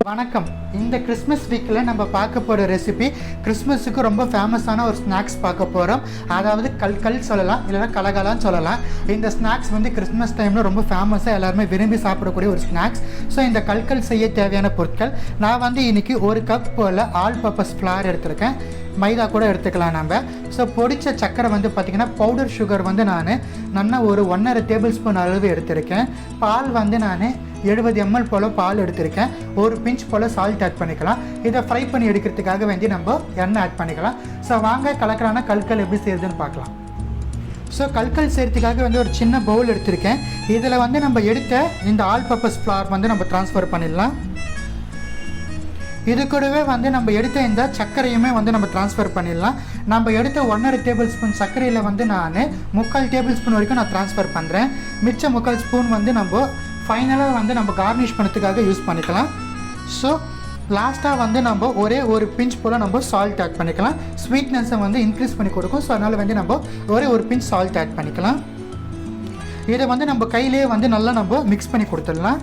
வணக்கம். இந்த கிறிஸ்மஸ் வீக்கில் நம்ம பார்க்க போகிற ரெசிபி கிறிஸ்மஸுக்கு ரொம்ப ஃபேமஸான ஒரு ஸ்நாக்ஸ் பார்க்க போகிறோம். அதாவது கல் கல் சொல்லலாம், இல்லைனா கலகலான்னு சொல்லலாம். இந்த ஸ்நாக்ஸ் வந்து கிறிஸ்மஸ் டைமில் ரொம்ப ஃபேமஸாக எல்லாருமே விரும்பி சாப்பிடக்கூடிய ஒரு ஸ்நாக்ஸ். ஸோ இந்த கல் கல் செய்ய தேவையான பொருட்கள் நான் வந்து இன்றைக்கி 1 கப் போல் ஆல் பர்பஸ் ஃப்ளார் எடுத்திருக்கேன். மைதா கூட எடுத்துக்கலாம் நம்ம. ஸோ பொடிச்ச சக்கரை வந்து பார்த்திங்கன்னா பவுடர் சுகர் வந்து நான் நல்லா ஒரு 1.5 டேபிள் ஸ்பூன் அளவு எடுத்திருக்கேன். பால் வந்து நான் 70 ml போல் பால் எடுத்திருக்கேன். ஒரு பிஞ்ச் போல் சால்ட் ஆட் பண்ணிக்கலாம். இதை ஃப்ரை பண்ணி எடுக்கிறதுக்காக வேண்டி நம்ம எண்ணெய் ஆட் பண்ணிக்கலாம். ஸோ வாங்க கலக்கலான கல்கல் எப்படி செய்யுதுன்னு பார்க்கலாம். ஸோ கல்கல் செய்கிறதுக்காக வந்து ஒரு சின்ன பவுல் எடுத்திருக்கேன். இதில் வந்து நம்ம எடுத்த இந்த ஆல் பர்பஸ் ஃப்ளார் வந்து நம்ம ட்ரான்ஸ்ஃபர் பண்ணிடலாம். இது கூடவே வந்து நம்ம எடுத்த இந்த சர்க்கரையுமே வந்து நம்ம ட்ரான்ஸ்ஃபர் பண்ணிடலாம். நம்ம எடுத்த 1.5 டேபிள் ஸ்பூன் சர்க்கரையில் வந்து நான் 3/4 டேபிள் ஸ்பூன் வரைக்கும் நான் ட்ரான்ஸ்ஃபர் பண்ணுறேன். மிச்சம் 3/4 ஸ்பூன் வந்து நம்ம ஃபைனலாக வந்து நம்ம கார்னிஷ் பண்ணுறதுக்காக யூஸ் பண்ணிக்கலாம். ஸோ லாஸ்ட்டாக வந்து நம்ம ஒரே ஒரு பிஞ்ச் போல் நம்ம சால்ட் ஆட் பண்ணிக்கலாம். ஸ்வீட்னஸை வந்து இன்க்ரீஸ் பண்ணி கொடுக்கும். ஸோ அதனால் வந்து நம்ம ஒரே ஒரு பிஞ்ச் சால்ட் ஆட் பண்ணிக்கலாம். இதை வந்து நம்ம கையிலே வந்து நல்லா நம்ம மிக்ஸ் பண்ணி கொடுத்துடலாம்.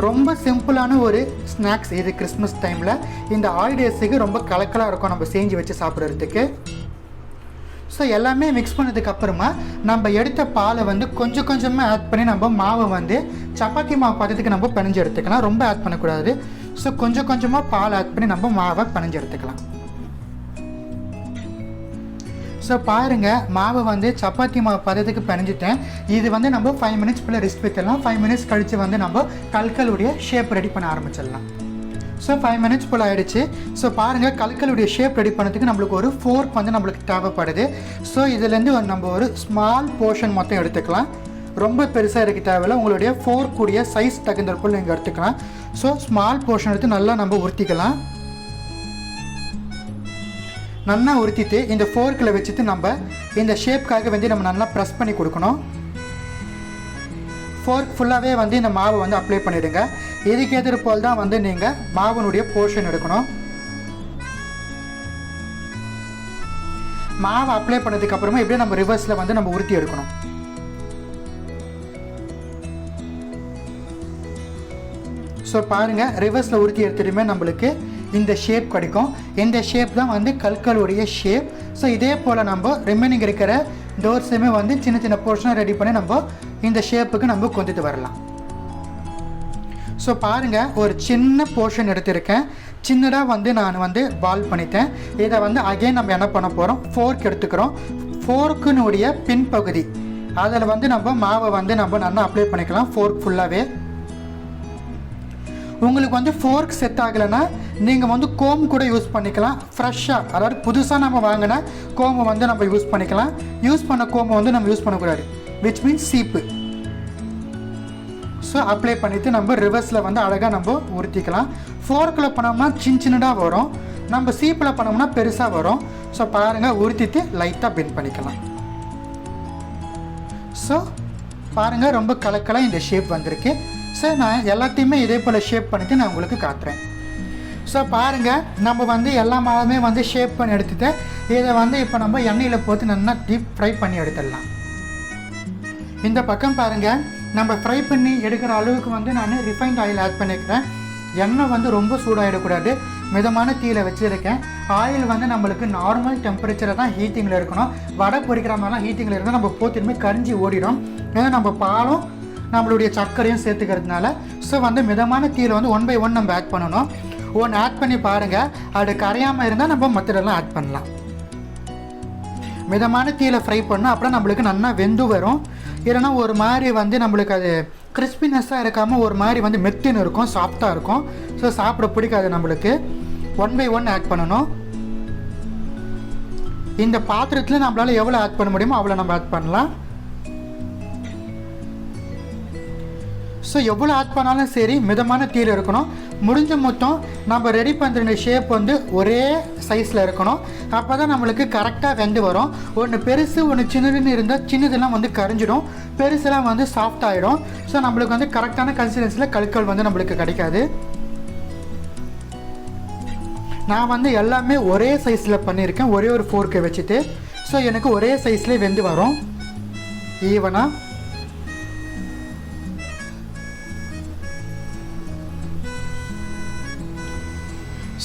ரொம்ப சிம்பிளான ஒரு ஸ்நாக்ஸ் இது. கிறிஸ்மஸ் டைமில் இந்த ஹாலிடேஸுக்கு ரொம்ப கலக்கலாக இருக்கும் நம்ம செஞ்சு வச்சு சாப்பிட்றதுக்கு. ஸோ எல்லாமே மிக்ஸ் பண்ணதுக்கப்புறமா நம்ம எடுத்த பாலை வந்து கொஞ்சம் கொஞ்சமாக ஆட் பண்ணி நம்ம மாவை வந்து சப்பாத்தி மாவு பதத்துக்கு நம்ம பிணைஞ்சு எடுத்துக்கலாம். ரொம்ப ஆட் பண்ணக்கூடாது. ஸோ கொஞ்சம் கொஞ்சமாக பால் ஆட் பண்ணி நம்ம மாவை பிணைஞ்சு எடுத்துக்கலாம். ஸோ பாருங்கள், மாவை வந்து சப்பாத்தி மாவு பதத்துக்கு பிணைஞ்சிட்டேன். இது வந்து நம்ம 5 மினிட்ஸ் போல் ரெஸ்ட் வைக்கலாம். 5 மினிட்ஸ் கழித்து வந்து நம்ம கல்கலுடைய ஷேப் ரெடி பண்ண ஆரம்பிச்சிடலாம். ஸோ 5 மினிட்ஸ் போல் ஆகிடுச்சு. ஸோ பாருங்கள், கல்கலுடைய ஷேப் ரெடி பண்ணதுக்கு நம்மளுக்கு ஒரு ஃபோர்க் வந்து நம்மளுக்கு தேவைப்படுது. ஸோ இதுலேருந்து நம்ம ஒரு ஸ்மால் போர்ஷன் மொத்தம் எடுத்துக்கலாம். ரொம்ப பெருசாக இருக்க தேவையில்லை. உங்களுடைய ஃபோர்க்குடைய சைஸ் தகுந்தற்போல் நீங்கள் எடுத்துக்கலாம். ஸோ ஸ்மால் போர்ஷன் எடுத்து நல்லா நம்ம உருத்திக்கலாம். நல்லா உருத்திட்டு இந்த ஃபோர்க்கில் வச்சுட்டு நம்ம இந்த ஷேப்காக வந்து நம்ம நல்லா ப்ரெஸ் பண்ணி கொடுக்கணும். ஃபோர்க் ஃபுல்லாகவே வந்து இந்த மாவை வந்து அப்ளை பண்ணிவிடுங்க. இதுக்கு எதிர்போல் தான் வந்து நீங்கள் மாவனுடைய போர்ஷன் எடுக்கணும். மாவை அப்ளை பண்ணதுக்கப்புறமா இப்படியே நம்ம ரிவர்ஸில் வந்து நம்ம உருத்தி எடுக்கணும். ஸோ பாருங்கள், ரிவர்ஸில் உருத்தி எடுத்துட்டுமே நம்மளுக்கு இந்த ஷேப் கிடைக்கும். இந்த ஷேப் தான் வந்து கல்கலுடைய ஷேப். ஸோ இதே போல் நம்ம ரிமைனிங் இருக்கிற டோர்ஸுமே வந்து சின்ன சின்ன போர்ஷனாக ரெடி பண்ணி நம்ம இந்த ஷேப்புக்கு நம்ம கொண்டுட்டு வரலாம். ஸோ பாருங்கள், ஒரு சின்ன போர்ஷன் எடுத்திருக்கேன். சின்னதாக வந்து நான் வந்து பால் பண்ணிட்டேன். இதை வந்து அகைன் நம்ம என்ன பண்ண போகிறோம், ஃபோர்க் எடுத்துக்கிறோம். ஃபோர்க்குனுடைய பின்பகுதி அதில் வந்து நம்ம மாவை வந்து நம்ம நல்லா அப்ளை பண்ணிக்கலாம். ஃபோர்க் ஃபுல்லாகவே. உங்களுக்கு வந்து ஃபோர்க் செட் ஆகலைன்னா நீங்கள் வந்து கோம் கூட யூஸ் பண்ணிக்கலாம். ஃப்ரெஷ்ஷாக, அதாவது புதுசாக நம்ம வாங்கினா கோமை வந்து நம்ம யூஸ் பண்ணிக்கலாம். யூஸ் பண்ண கோமை வந்து நம்ம யூஸ் பண்ணக்கூடாது, விச் மீன்ஸ் சீப்பு. ஸோ அப்ளை பண்ணிவிட்டு நம்ம ரிவர்ஸில் வந்து அழகாக நம்ம உருத்திக்கலாம். ஃபோர்க்கில் பண்ணோம்னா சின்னதாக வரும், நம்ம சீப்பில் பண்ணோம்னா பெருசாக வரும். ஸோ பாருங்கள், உருத்திட்டு லைட்டாக பெண்ட் பண்ணிக்கலாம். ஸோ பாருங்கள், ரொம்ப கலக்கலாக இந்த ஷேப் வந்திருக்கு. ஸோ நான் எல்லாத்தையுமே இதே போல் ஷேப் பண்ணிவிட்டு நான் உங்களுக்கு காட்டுறேன். ஸோ பாருங்கள், நம்ம வந்து எல்லா மாவுமே வந்து ஷேப் பண்ணி எடுத்துகிட்டு இதை வந்து இப்போ நம்ம எண்ணெயில் போட்டு நல்லா டீப் ஃப்ரை பண்ணி எடுத்துடலாம். இந்த பக்கம் பாருங்கள், நம்ம ஃப்ரை பண்ணி எடுக்கிற அளவுக்கு வந்து நான் ரிஃபைண்ட் ஆயில் ஆட் பண்ணிக்கிறேன். எண்ணெய் வந்து ரொம்ப சூடாகிடக்கூடாது, மிதமான தீயில் வச்சுருக்கேன். ஆயில் வந்து நம்மளுக்கு நார்மல் டெம்பரேச்சரை தான் ஹீட்டிங்கில் இருக்கணும். வடை பொரிக்கிற மாதிரிலாம் ஹீட்டிங்கில் இருந்தால் நம்ம போத்திலுமே கரிஞ்சி ஓடிடும். ஏன்னா நம்ம பாலும் நம்மளுடைய சர்க்கரையும் சேர்த்துக்கிறதுனால. ஸோ வந்து மிதமான தீயில் வந்து 1 by 1 நம்ம ஆட் பண்ணணும். ஒன்று ஆட் பண்ணி பாருங்கள், அது கரையாமல் இருந்தால் நம்ம மற்றதெல்லாம் ஆட் பண்ணலாம். மிதமான தீயில் ஃப்ரை பண்ணோம், அப்புறம் நம்மளுக்கு நல்லா வெந்து வரும். இல்லைனா ஒரு மாதிரி வந்து நம்மளுக்கு அது கிறிஸ்பினஸ்ஸாக இருக்காமல் ஒரு மாதிரி வந்து மெத்துன்னு இருக்கும், சாஃப்டாக இருக்கும். ஸோ சாப்பிட பிடிக்காது நம்மளுக்கு. 1 by 1 ஆட் பண்ணணும். இந்த பாத்திரத்தில் நம்மளால் எவ்வளோ ஆட் பண்ண முடியுமோ அவ்வளோ நம்ம ஆட் பண்ணலாம். ஸோ எவ்வளோ ஆட் பண்ணாலும் சரி, மிதமான தீயில் இருக்கணும். முடிஞ்ச மொத்தம் நம்ம ரெடி பண்ணுற ஷேப் வந்து ஒரே சைஸில் இருக்கணும். அப்போ தான் நம்மளுக்கு கரெக்டாக வெந்து வரும். ஒன்று பெருசு ஒன்று சின்னதுன்னு இருந்தால் சின்னதெல்லாம் வந்து கரிஞ்சிடும், பெருசெல்லாம் வந்து சாஃப்ட் ஆகிடும். ஸோ நம்மளுக்கு வந்து கரெக்டான கன்சிஸ்டன்சியில் கல்கல் வந்து நம்மளுக்கு கிடைக்காது. நான் வந்து எல்லாமே ஒரே சைஸில் பண்ணியிருக்கேன், ஒரே ஒரு ஃபோர்க்கை வச்சுட்டு. ஸோ எனக்கு ஒரே சைஸ்லேயே வெந்து வரும் ஈவனாக.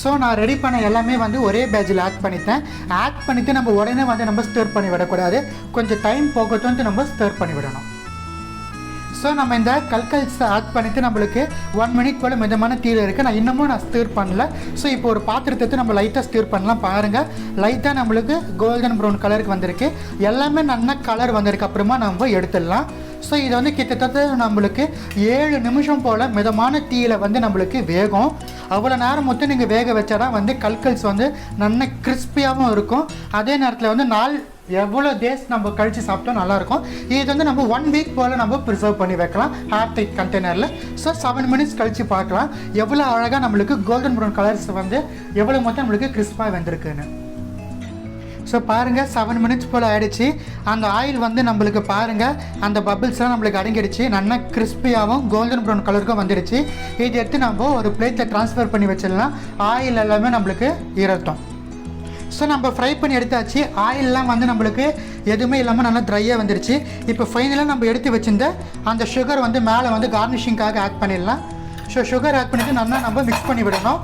ஸோ நான் ரெடி பண்ண எல்லாமே வந்து ஒரே பேட்சில் ஆட் பண்ணிவிட்டு நம்ம உடனே வந்து நம்ம ஸ்டோர் பண்ணி விடக்கூடாது, கொஞ்சம் டைம் போகட்டும்ட்டு நம்ம ஸ்டோர் பண்ணி விடணும். ஸோ நம்ம இந்த கல்கல்ஸ் ஆட் பண்ணிவிட்டு நம்மளுக்கு 1 மினிட் போல் மிதமான தீயில் இருக்குது. நான் இன்னமும் ஸ்டீர் பண்ணல. ஸோ இப்போ ஒரு பாத்திரத்தை நம்ம லைட்டாக ஸ்டீர் பண்ணலாம். பாருங்கள், லைட்டாக நம்மளுக்கு கோல்டன் ப்ரௌன் கலருக்கு வந்திருக்கு. எல்லாமே நல்லா கலர் வந்ததுக்கு அப்புறமா நம்ம எடுத்துடலாம். ஸோ இது வந்து கிட்டத்தட்ட நம்மளுக்கு 7 நிமிஷம் போல் மிதமான தீயில் வந்து நம்மளுக்கு வேகும். அவ்வளோ நேரம் மட்டும் நீங்கள் வேக வச்சா தான் வந்து கல்கல்ஸ் வந்து நல்லா கிறிஸ்பியாகவும் இருக்கும். அதே நேரத்தில் வந்து எவ்வளோ டேஸ் நம்ம கழித்து சாப்பிட்டோம் நல்லாயிருக்கும். இது வந்து நம்ம 1 வீக் போல் நம்ம ப்ரிசர்வ் பண்ணி வைக்கலாம் ஏர் டைட் கண்டெய்னரில். ஸோ 7 மினிட்ஸ் கழித்து பார்க்கலாம் எவ்வளோ அழகாக நம்மளுக்கு கோல்டன் ப்ரௌன் கலர்ஸ் வந்து எவ்வளோ மொத்தம் நம்மளுக்கு கிறிஸ்பாக வந்திருக்குன்னு. ஸோ பாருங்கள், 7 மினிட்ஸ் போல் ஆகிடுச்சு. அந்த ஆயில் வந்து நம்மளுக்கு பாருங்கள், அந்த பபிள்ஸ்லாம் நம்மளுக்கு அடங்கிடுச்சு. நல்லா கிறிஸ்பியாகவும் கோல்டன் ப்ரௌன் கலருக்கும் வந்துடுச்சு. இது எடுத்து நம்ம ஒரு பிளேட்டில் ட்ரான்ஸ்ஃபர் பண்ணி வச்சிடலாம். ஆயில் எல்லாமே நம்மளுக்கு இரட்டும். ஸோ நம்ம ஃப்ரை பண்ணி எடுத்தாச்சு. ஆயிலெலாம் வந்து நம்மளுக்கு எதுவுமே இல்லாமல் நல்லா ட்ரையாக வந்துடுச்சு. இப்போ ஃபைனலாக நம்ம எடுத்து வச்சுருந்த அந்த சுகர் வந்து மேலே வந்து கார்னிஷிங்காக ஆட் பண்ணிடலாம். ஸோ சுகர் ஆட் பண்ணிவிட்டு நல்லா நம்ம மிக்ஸ் பண்ணி விடணும்.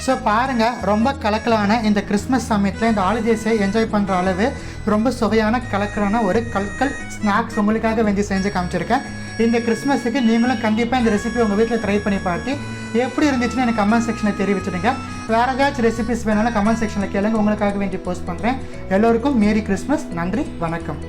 ஸோ பாருங்கள், ரொம்ப கலக்கலான இந்த கிறிஸ்மஸ் சமயத்தில் இந்த ஹாலிடேஸை என்ஜாய் பண்ணுற அளவு ரொம்ப சுவையான கலக்கலான ஒரு கல்கல் ஸ்நாக்ஸ் உங்களுக்காக வேண்டி செஞ்சு காமிச்சிருக்கேன். இந்த கிறிஸ்மஸுக்கு நீங்களும் கண்டிப்பாக இந்த ரெசிபி உங்கள் வீட்டில் ட்ரை பண்ணி பார்த்து எப்படி இருந்துச்சுன்னு எனக்கு கமெண்ட் செக்ஷனில் தெரிவிச்சுடுங்க. வேறு ஏதாச்சும் ரெசிபிஸ் வேணாலும் கமெண்ட் செக்ஷனில் கேளுங்க, உங்களுக்காக வேண்டி போஸ்ட் பண்ணுறேன். எல்லோருக்கும் மேரி கிறிஸ்மஸ். நன்றி, வணக்கம்.